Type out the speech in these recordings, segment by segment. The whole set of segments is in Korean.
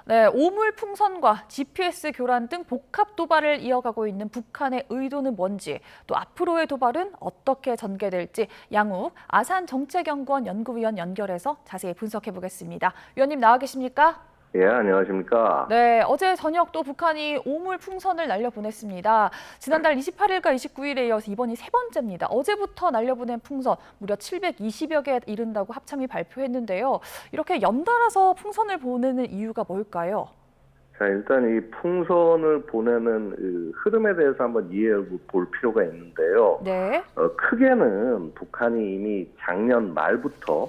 네, 오물풍선과 GPS 교란 등 복합 도발을 이어가고 있는 북한의 의도는 뭔지, 또 앞으로의 도발은 어떻게 전개될지 양욱 아산정책연구원 연구위원 연결해서 자세히 분석해 보겠습니다. 위원님 나와 계십니까? 예, 안녕하십니까. 네, 어제 저녁 또 북한이 오물풍선을 날려보냈습니다. 지난달 28일과 29일에 이어서 이번이 세 번째입니다. 어제부터 날려보낸 풍선 무려 720여 개에 이른다고 합참이 발표했는데요. 이렇게 연달아서 풍선을 보내는 이유가 뭘까요? 자, 일단 이 풍선을 보내는 그 흐름에 대해서 한번 이해해 볼 필요가 있는데요. 네. 크게는 북한이 이미 작년 말부터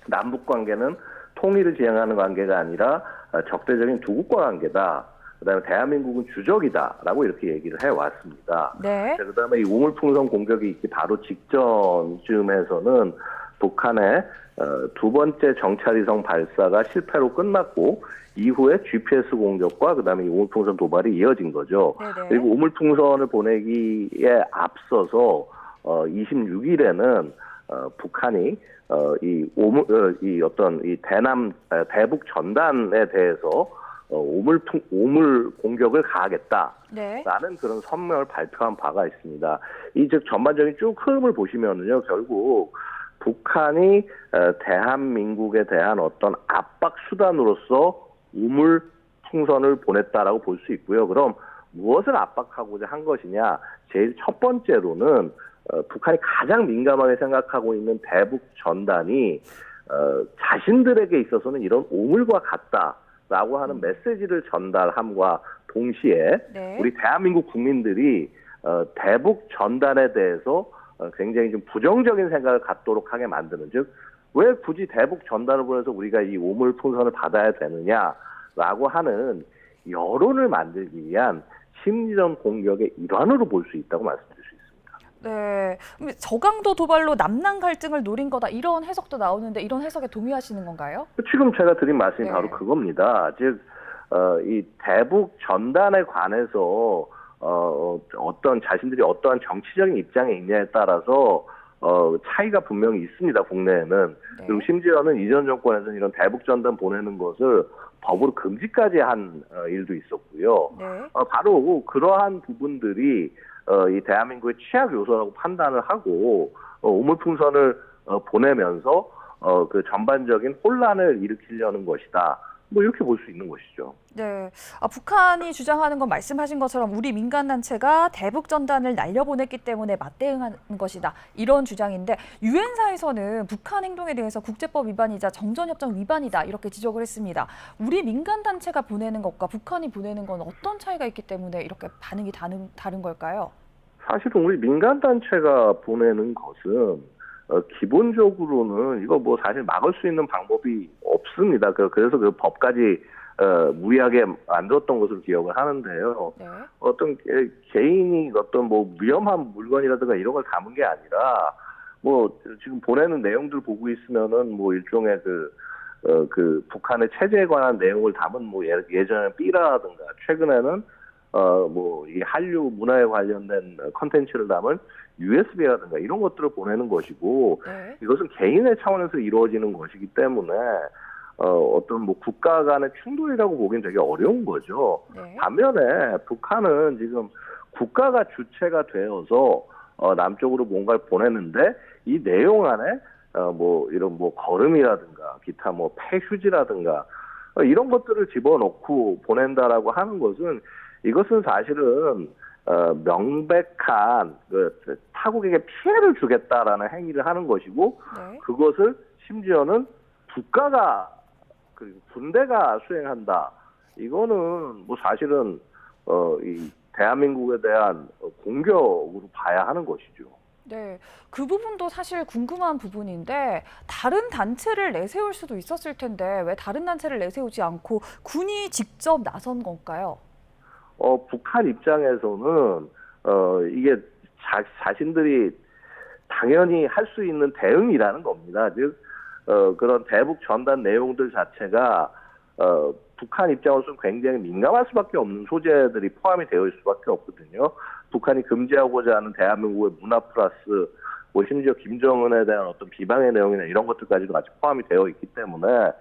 남북 관계는 통일을 지향하는 관계가 아니라 적대적인 두국과 관계다. 그다음에 대한민국은 주적이다라고 이렇게 얘기를 해왔습니다. 네. 그다음에 이 우물풍선 공격이 있기 바로 직전쯤에서는 북한의 두 번째 정찰위성 발사가 실패로 끝났고 이후에 GPS 공격과 그다음에 이 우물풍선 도발이 이어진 거죠. 네네. 그리고 우물풍선을 보내기에 앞서서 26일에는 북한이 이 대북 전단에 대해서 오물 공격을 가하겠다라는 네. 그런 성명을 발표한 바가 있습니다. 이 즉 전반적인 쭉 흐름을 보시면은요, 결국 북한이 대한민국에 대한 어떤 압박 수단으로서 우물 풍선을 보냈다라고 볼 수 있고요. 그럼 무엇을 압박하고자 한 것이냐? 제일 첫 번째로는 북한이 가장 민감하게 생각하고 있는 대북 전단이 자신들에게 있어서는 이런 오물과 같다라고 하는 메시지를 전달함과 동시에 네. 우리 대한민국 국민들이 대북 전단에 대해서 굉장히 좀 부정적인 생각을 갖도록 하게 만드는, 즉 왜 굳이 대북 전단을 보내서 우리가 이 오물 풍선을 받아야 되느냐라고 하는 여론을 만들기 위한 심리전 공격의 일환으로 볼 수 있다고 말씀드릴 수 있습니다. 네. 저강도 도발로 남남 갈등을 노린 거다 이런 해석도 나오는데 이런 해석에 동의하시는 건가요? 지금 제가 드린 말씀이 네. 바로 그겁니다. 즉, 이 대북 전단에 관해서 어떤 자신들이 어떠한 정치적인 입장에 있냐에 따라서 차이가 분명히 있습니다. 국내에는. 네. 그리고 심지어는 이전 정권에서는 이런 대북 전단 보내는 것을 법으로 금지까지 한 일도 있었고요. 네. 바로 그러한 부분들이 이 대한민국의 취약 요소라고 판단을 하고 우물풍선을 보내면서 그 전반적인 혼란을 일으키려는 것이다. 뭐 이렇게 볼 수 있는 것이죠. 네. 북한이 주장하는 건 말씀하신 것처럼 우리 민간단체가 대북 전단을 날려보냈기 때문에 맞대응하는 것이다. 이런 주장인데 유엔사에서는 북한 행동에 대해서 국제법 위반이자 정전협정 위반이다. 이렇게 지적을 했습니다. 우리 민간단체가 보내는 것과 북한이 보내는 건 어떤 차이가 있기 때문에 이렇게 반응이 다른 걸까요? 사실은 우리 민간단체가 보내는 것은 기본적으로는 이거 뭐 사실 막을 수 있는 방법이 없습니다. 그래서 그 법까지 무리하게 만들었던 것으로 기억을 하는데요. 네. 어떤 개인이 어떤 뭐 위험한 물건이라든가 이런 걸 담은 게 아니라 뭐 지금 보내는 내용들 보고 있으면은 뭐 일종의 그 북한의 체제에 관한 내용을 담은 뭐 예전에 삐라든가 최근에는 뭐 이 한류 문화에 관련된 컨텐츠를 담은 USB라든가 이런 것들을 보내는 것이고, 네. 이것은 개인의 차원에서 이루어지는 것이기 때문에 어떤 뭐 국가 간의 충돌이라고 보기엔 되게 어려운 거죠. 네. 반면에 북한은 지금 국가가 주체가 되어서 남쪽으로 뭔가를 보내는데 이 내용 안에 뭐 이런 뭐 걸음이라든가 기타 뭐 폐휴지라든가 이런 것들을 집어넣고 보낸다라고 하는 것은, 이것은 사실은 명백한 타국에게 피해를 주겠다라는 행위를 하는 것이고, 네. 그것을 심지어는 국가가 그리고 군대가 수행한다. 이거는 뭐 사실은 이 대한민국에 대한 공격으로 봐야 하는 것이죠. 네, 그 부분도 사실 궁금한 부분인데 다른 단체를 내세울 수도 있었을 텐데 왜 다른 단체를 내세우지 않고 군이 직접 나선 건가요? 북한 입장에서는 이게 자신들이 당연히 할 수 있는 대응이라는 겁니다. 즉 그런 대북 전단 내용들 자체가 북한 입장으로서는 굉장히 민감할 수밖에 없는 소재들이 포함이 되어 있을 수밖에 없거든요. 북한이 금지하고자 하는 대한민국의 문화 플러스 뭐 심지어 김정은에 대한 어떤 비방의 내용이나 이런 것들까지도 같이 포함이 되어 있기 때문에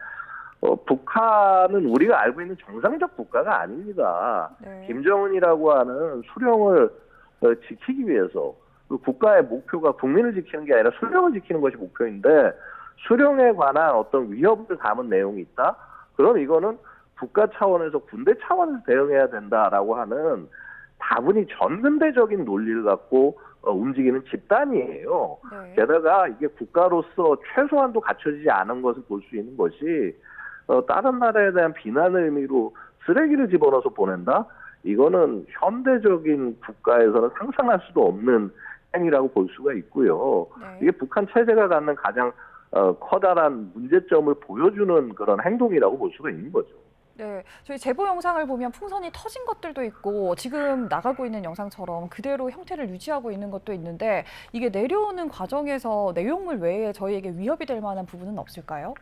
북한은 우리가 알고 있는 정상적 국가가 아닙니다. 네. 김정은이라고 하는 수령을 지키기 위해서 그 국가의 목표가 국민을 지키는 게 아니라 수령을 지키는 것이 목표인데 수령에 관한 어떤 위협을 담은 내용이 있다? 그럼 이거는 국가 차원에서 군대 차원에서 대응해야 된다라고 하는 다분히 전근대적인 논리를 갖고 움직이는 집단이에요. 네. 게다가 이게 국가로서 최소한도 갖춰지지 않은 것을 볼 수 있는 것이 다른 나라에 대한 비난의 의미로 쓰레기를 집어넣어서 보낸다? 이거는 현대적인 국가에서는 상상할 수도 없는 행위라고 볼 수가 있고요. 네. 이게 북한 체제가 갖는 가장 커다란 문제점을 보여주는 그런 행동이라고 볼 수가 있는 거죠. 네, 저희 제보 영상을 보면 풍선이 터진 것들도 있고 지금 나가고 있는 영상처럼 그대로 형태를 유지하고 있는 것도 있는데 이게 내려오는 과정에서 내용물 외에 저희에게 위협이 될 만한 부분은 없을까요?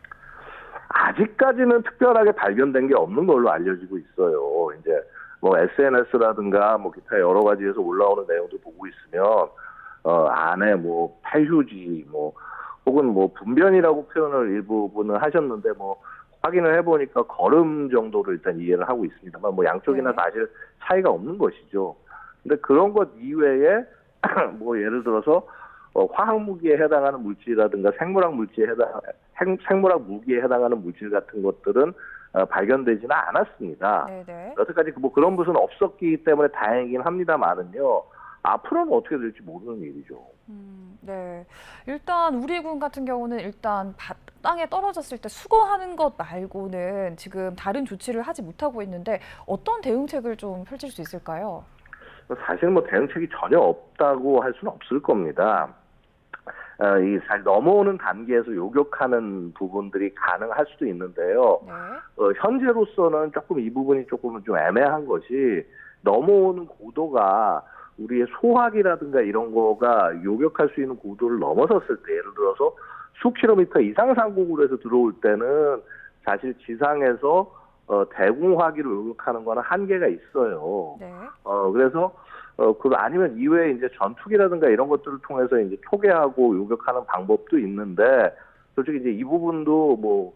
아직까지는 특별하게 발견된 게 없는 걸로 알려지고 있어요. 이제 뭐 SNS라든가 뭐 기타 여러 가지에서 올라오는 내용들 보고 있으면 안에 뭐 폐휴지 뭐 혹은 뭐 분변이라고 표현을 일부분은 하셨는데 뭐 확인을 해보니까 거름 정도로 일단 이해를 하고 있습니다만 뭐 양쪽이나 네. 사실 차이가 없는 것이죠. 근데 그런 것 이외에 뭐 예를 들어서 화학 무기에 해당하는 물질이라든가 생물학 무기에 해당하는 물질 같은 것들은 발견되지는 않았습니다. 네네. 여태까지 뭐 그런 것은 없었기 때문에 다행이긴 합니다만은요. 앞으로는 어떻게 될지 모르는 일이죠. 네. 일단 우리 군 같은 경우는 일단 땅에 떨어졌을 때 수거하는 것 말고는 지금 다른 조치를 하지 못하고 있는데 어떤 대응책을 좀 펼칠 수 있을까요? 사실 뭐 대응책이 전혀 없다고 할 수는 없을 겁니다. 이 넘어오는 단계에서 요격하는 부분들이 가능할 수도 있는데요. 네. 현재로서는 조금 이 부분이 조금 좀 애매한 것이 넘어오는 고도가 우리의 소화기라든가 이런 거가 요격할 수 있는 고도를 넘어섰을 때 예를 들어서 수 킬로미터 이상 상공으로 해서 들어올 때는 사실 지상에서 대공화기로 요격하는 거는 한계가 있어요. 네. 그래서 아니면 이외에 이제 전투기라든가 이런 것들을 통해서 이제 초계하고 요격하는 방법도 있는데 솔직히 이제 이 부분도 뭐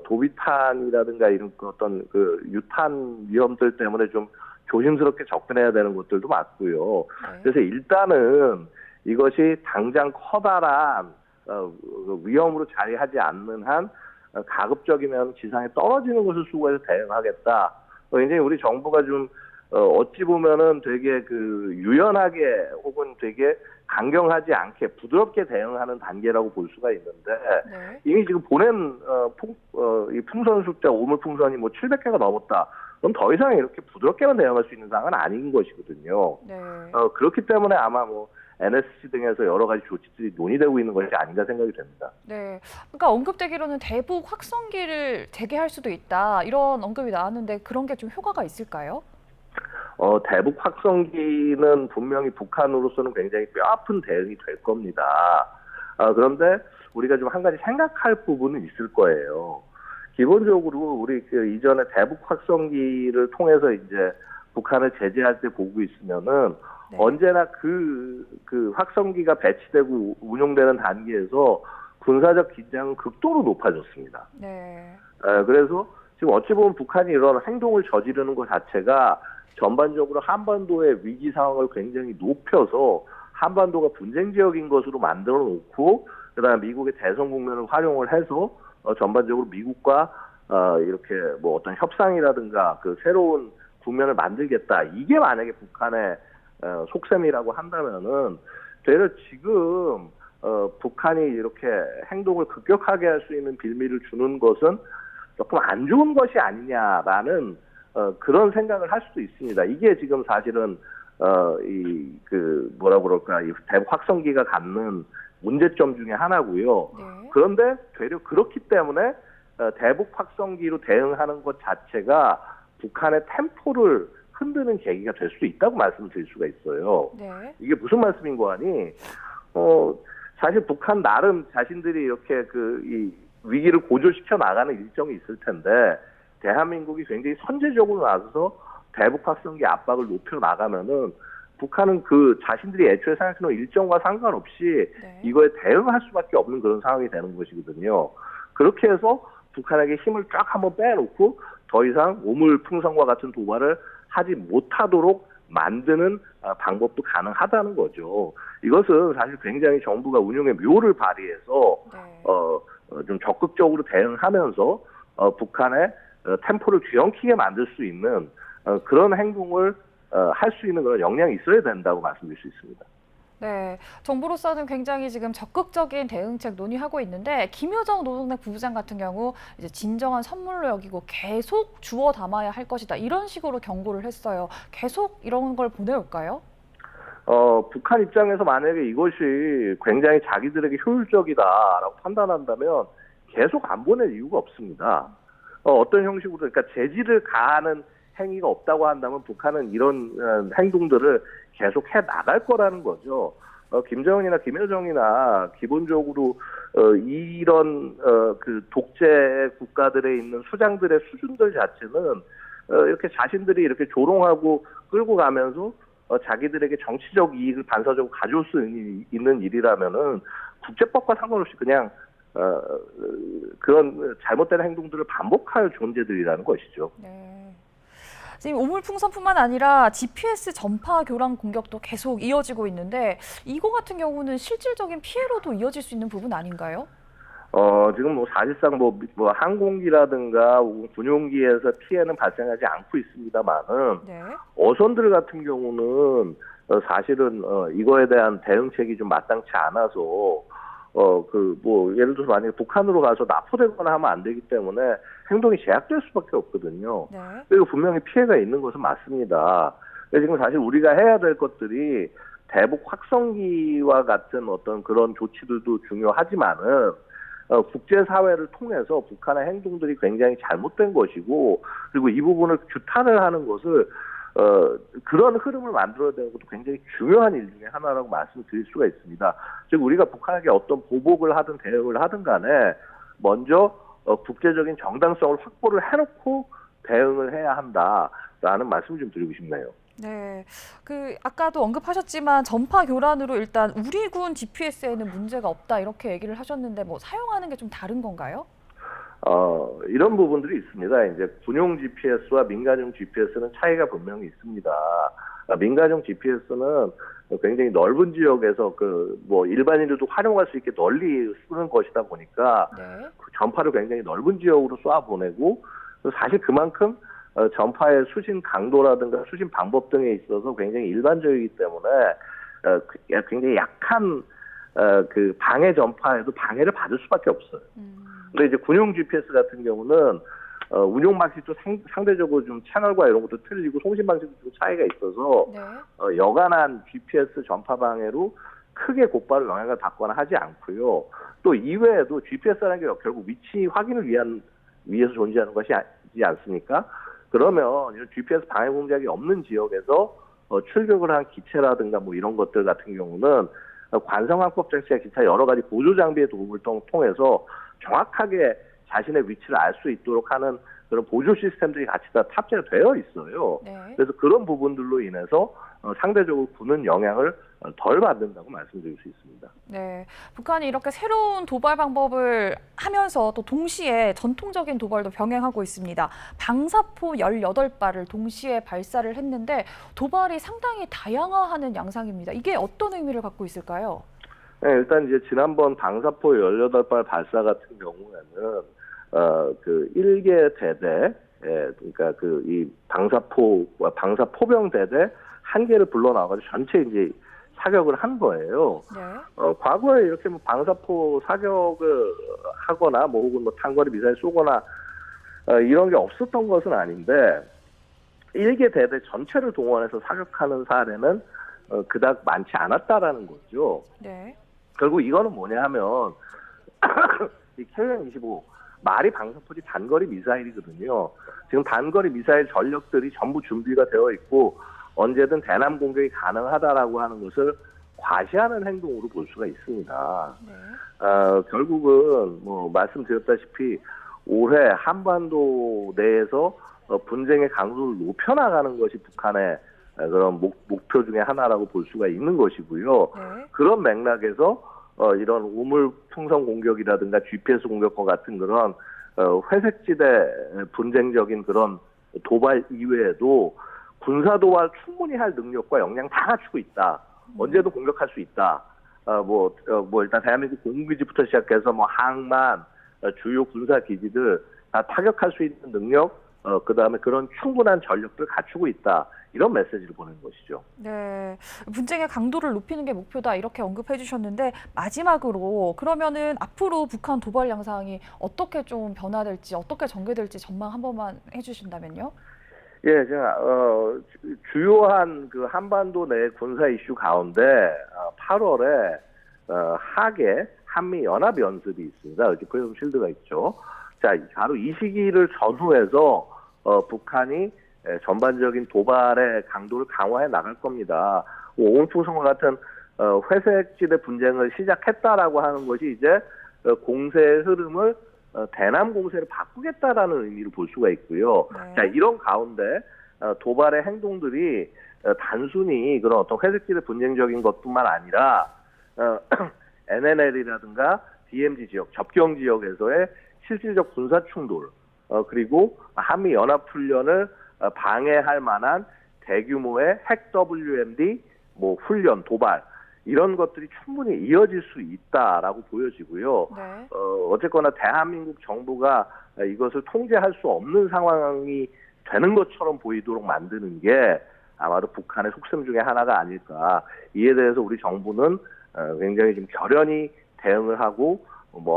도비탄이라든가 이런 어떤 그 유탄 위험들 때문에 좀 조심스럽게 접근해야 되는 것들도 맞고요. 네. 그래서 일단은 이것이 당장 커다란 위험으로 자리하지 않는 한 가급적이면 지상에 떨어지는 것을 수거해서 대응하겠다. 굉장히 우리 정부가 좀 어찌 보면은 되게 그 유연하게 혹은 되게 강경하지 않게 부드럽게 대응하는 단계라고 볼 수가 있는데 네. 이미 지금 보낸 이 풍선 숫자 오물풍선이 뭐 700개가 넘었다. 그럼 더 이상 이렇게 부드럽게만 대응할 수 있는 상황은 아닌 것이거든요. 네. 그렇기 때문에 아마 뭐 NSC 등에서 여러 가지 조치들이 논의되고 있는 것이 아닌가 생각이 됩니다. 네. 그러니까 언급되기로는 대북 확성기를 재개할 수도 있다. 이런 언급이 나왔는데 그런 게 좀 효과가 있을까요? 대북 확성기는 분명히 북한으로서는 굉장히 뼈아픈 대응이 될 겁니다. 그런데 우리가 좀 한 가지 생각할 부분은 있을 거예요. 기본적으로 우리 그 이전에 대북 확성기를 통해서 이제 북한을 제재할 때 보고 있으면은 네. 언제나 그 확성기가 배치되고 운용되는 단계에서 군사적 긴장은 극도로 높아졌습니다. 네. 그래서 지금 어찌 보면 북한이 이런 행동을 저지르는 것 자체가 전반적으로 한반도의 위기 상황을 굉장히 높여서 한반도가 분쟁 지역인 것으로 만들어 놓고 그다음에 미국의 대선 국면을 활용을 해서 전반적으로 미국과 이렇게 뭐 어떤 협상이라든가 그 새로운 국면을 만들겠다. 이게 만약에 북한의 속셈이라고 한다면은 되려 지금 북한이 이렇게 행동을 급격하게 할 수 있는 빌미를 주는 것은 조금 안 좋은 것이 아니냐라는 그런 생각을 할 수도 있습니다. 이게 지금 사실은 이 대북 확성기가 갖는 문제점 중에 하나고요. 네. 그런데 되려 그렇기 때문에 대북 확성기로 대응하는 것 자체가 북한의 템포를 흔드는 계기가 될 수도 있다고 말씀을 드릴 수가 있어요. 네. 이게 무슨 말씀인고 하니 사실 북한 나름 자신들이 이렇게 이 위기를 고조시켜 나가는 일정이 있을 텐데 대한민국이 굉장히 선제적으로 나서서 대북 확성기 압박을 높여 나가면은 북한은 그 자신들이 애초에 생각해놓은 일정과 상관없이 네. 이거에 대응할 수밖에 없는 그런 상황이 되는 것이거든요. 그렇게 해서 북한에게 힘을 쫙 한번 빼놓고 더 이상 우물풍선과 같은 도발을 하지 못하도록 만드는 방법도 가능하다는 거죠. 이것은 사실 굉장히 정부가 운용의 묘를 발휘해서 좀 적극적으로 대응하면서 북한의 템포를 뒤엉키게 만들 수 있는 그런 행동을 할 수 있는 그런 역량이 있어야 된다고 말씀드릴 수 있습니다. 네, 정부로서는 굉장히 지금 적극적인 대응책 논의하고 있는데 김여정 노동당 부부장 같은 경우 이제 진정한 선물로 여기고 계속 주워 담아야 할 것이다 이런 식으로 경고를 했어요. 계속 이런 걸 보내올까요? 북한 입장에서 만약에 이것이 굉장히 자기들에게 효율적이다라고 판단한다면 계속 안 보낼 이유가 없습니다. 어떤 형식으로 그러니까 재질을 가하는 행위가 없다고 한다면 북한은 이런 행동들을 계속 해 나갈 거라는 거죠. 김정은이나 김여정이나 기본적으로 이런 그 독재 국가들에 있는 수장들의 수준들 자체는 이렇게 자신들이 이렇게 조롱하고 끌고 가면서 자기들에게 정치적 이익을 반사적으로 가져올 수 있는 일이라면은 국제법과 상관없이 그냥 그런 잘못된 행동들을 반복할 존재들이라는 것이죠. 네. 지금 우물풍선뿐만 아니라 GPS 전파 교란 공격도 계속 이어지고 있는데 이거 같은 경우는 실질적인 피해로도 이어질 수 있는 부분 아닌가요? 지금 뭐 사실상 뭐 항공기라든가 군용기에서 피해는 발생하지 않고 있습니다만은 네. 어선들 같은 경우는 사실은 이거에 대한 대응책이 좀 마땅치 않아서 예를 들어서 만약에 북한으로 가서 납포되거나 하면 안 되기 때문에 행동이 제약될 수밖에 없거든요. 네. 그리고 분명히 피해가 있는 것은 맞습니다. 그래서 지금 사실 우리가 해야 될 것들이 대북 확성기와 같은 어떤 그런 조치들도 중요하지만은 국제사회를 통해서 북한의 행동들이 굉장히 잘못된 것이고 그리고 이 부분을 규탄을 하는 것을 그런 흐름을 만들어야 되는 것도 굉장히 중요한 일 중에 하나라고 말씀드릴 수가 있습니다. 즉 우리가 북한에게 어떤 보복을 하든 대응을 하든 간에 먼저 국제적인 정당성을 확보를 해놓고 대응을 해야 한다라는 말씀을 좀 드리고 싶네요. 네, 아까도 언급하셨지만 전파 교란으로 일단 우리 군 GPS에는 문제가 없다 이렇게 얘기를 하셨는데 뭐 사용하는 게 좀 다른 건가요? 이런 부분들이 있습니다. 이제 군용 GPS와 민간용 GPS는 차이가 분명히 있습니다. 민간용 GPS는 굉장히 넓은 지역에서 일반인들도 활용할 수 있게 널리 쓰는 것이다 보니까 네. 그 전파를 굉장히 넓은 지역으로 쏴 보내고 사실 그만큼 전파의 수신 강도라든가 수신 방법 등에 있어서 굉장히 일반적이기 때문에 굉장히 약한 그 방해 전파에도 방해를 받을 수밖에 없어요. 근데 이제 군용 GPS 같은 경우는 운용 방식도 상대적으로 좀 채널과 이런 것도 틀리고 송신 방식도 좀 차이가 있어서 네. 여간한 GPS 전파 방해로 크게 곧바로 영향을 받거나 하지 않고요. 또 이외에도 GPS라는 게 결국 위치 확인을 위해서 존재하는 것이 아니지 않습니까? 그러면 이런 GPS 방해 공작이 없는 지역에서 출격을 한 기체라든가 뭐 이런 것들 같은 경우는 관성항법 장치와 기타 여러 가지 보조 장비의 도움을 통해서 정확하게 자신의 위치를 알 수 있도록 하는 그런 보조 시스템들이 같이 다 탑재가 되어 있어요. 네. 그래서 그런 부분들로 인해서 상대적으로 군은 영향을 덜 받는다고 말씀드릴 수 있습니다. 네, 북한이 이렇게 새로운 도발 방법을 하면서 또 동시에 전통적인 도발도 병행하고 있습니다. 방사포 18발을 동시에 발사를 했는데 도발이 상당히 다양화하는 양상입니다. 이게 어떤 의미를 갖고 있을까요? 네, 일단 이제 지난번 방사포 18발 발사 같은 경우에는 그 1개 대대, 그러니까 이 방사포병 대대 한 개를 불러 나와가지고 전체 이제 사격을 한 거예요. 네. 과거에 이렇게 뭐 방사포 사격을 하거나 뭐 혹은 뭐 단거리 미사일 쏘거나 이런 게 없었던 것은 아닌데 1개 대대 전체를 동원해서 사격하는 사례는 그닥 많지 않았다라는 거죠. 네. 결국 이거는 뭐냐 하면 이 KN-25 말이 방사포지 단거리 미사일이거든요. 지금 단거리 미사일 전력들이 전부 준비가 되어 있고 언제든 대남 공격이 가능하다라고 하는 것을 과시하는 행동으로 볼 수가 있습니다. 네. 결국은 뭐 말씀드렸다시피 올해 한반도 내에서 분쟁의 강도를 높여나가는 것이 북한의 그런 목표 중에 하나라고 볼 수가 있는 것이고요. 네. 그런 맥락에서 이런 우물 풍선 공격이라든가 GPS 공격과 같은 그런 회색지대 분쟁적인 그런 도발 이외에도 군사 도발 충분히 할 능력과 역량 다 갖추고 있다. 언제도 공격할 수 있다. 일단 대한민국 공군기지부터 시작해서 항만, 주요 군사 기지들 다 타격할 수 있는 능력, 그다음에 그런 충분한 전력들 갖추고 있다. 이런 메시지를 보내는 것이죠. 네, 분쟁의 강도를 높이는 게 목표다 이렇게 언급해 주셨는데 마지막으로 그러면은 앞으로 북한 도발 양상이 어떻게 좀 변화될지 어떻게 전개될지 전망 한 번만 해주신다면요. 예, 제가 주요한 그 한반도 내 군사 이슈 가운데 8월에 하계 한미 연합 연습이 있습니다. 이렇게 프리덤 실드가 있죠. 자, 바로 이 시기를 전후해서 북한이 전반적인 도발의 강도를 강화해 나갈 겁니다. 오공풍선과 같은 회색지대 분쟁을 시작했다라고 하는 것이 이제 공세의 흐름을 대남 공세를 바꾸겠다라는 의미로 볼 수가 있고요. 네. 자, 이런 가운데 도발의 행동들이 단순히 그런 어떤 회색지대 분쟁적인 것뿐만 아니라 NNL이라든가 DMZ 지역, 접경 지역에서의 실질적 군사 충돌, 그리고 한미 연합 훈련을 방해할 만한 대규모의 핵 WMD 훈련, 도발 이런 것들이 충분히 이어질 수 있다라고 보여지고요. 네. 어쨌거나 대한민국 정부가 이것을 통제할 수 없는 상황이 되는 것처럼 보이도록 만드는 게 아마도 북한의 속셈 중에 하나가 아닐까. 이에 대해서 우리 정부는 굉장히 지금 결연히 대응을 하고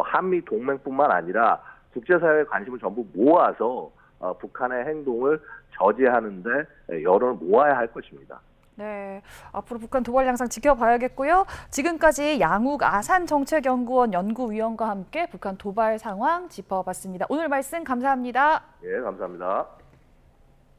한미 동맹뿐만 아니라 국제사회의 관심을 전부 모아서 북한의 행동을 저지하는데 여론을 모아야 할 것입니다. 네, 앞으로 북한 도발 양상 지켜봐야겠고요. 지금까지 양욱 아산정책연구원 연구위원과 함께 북한 도발 상황 짚어봤습니다. 오늘 말씀 감사합니다. 예, 감사합니다.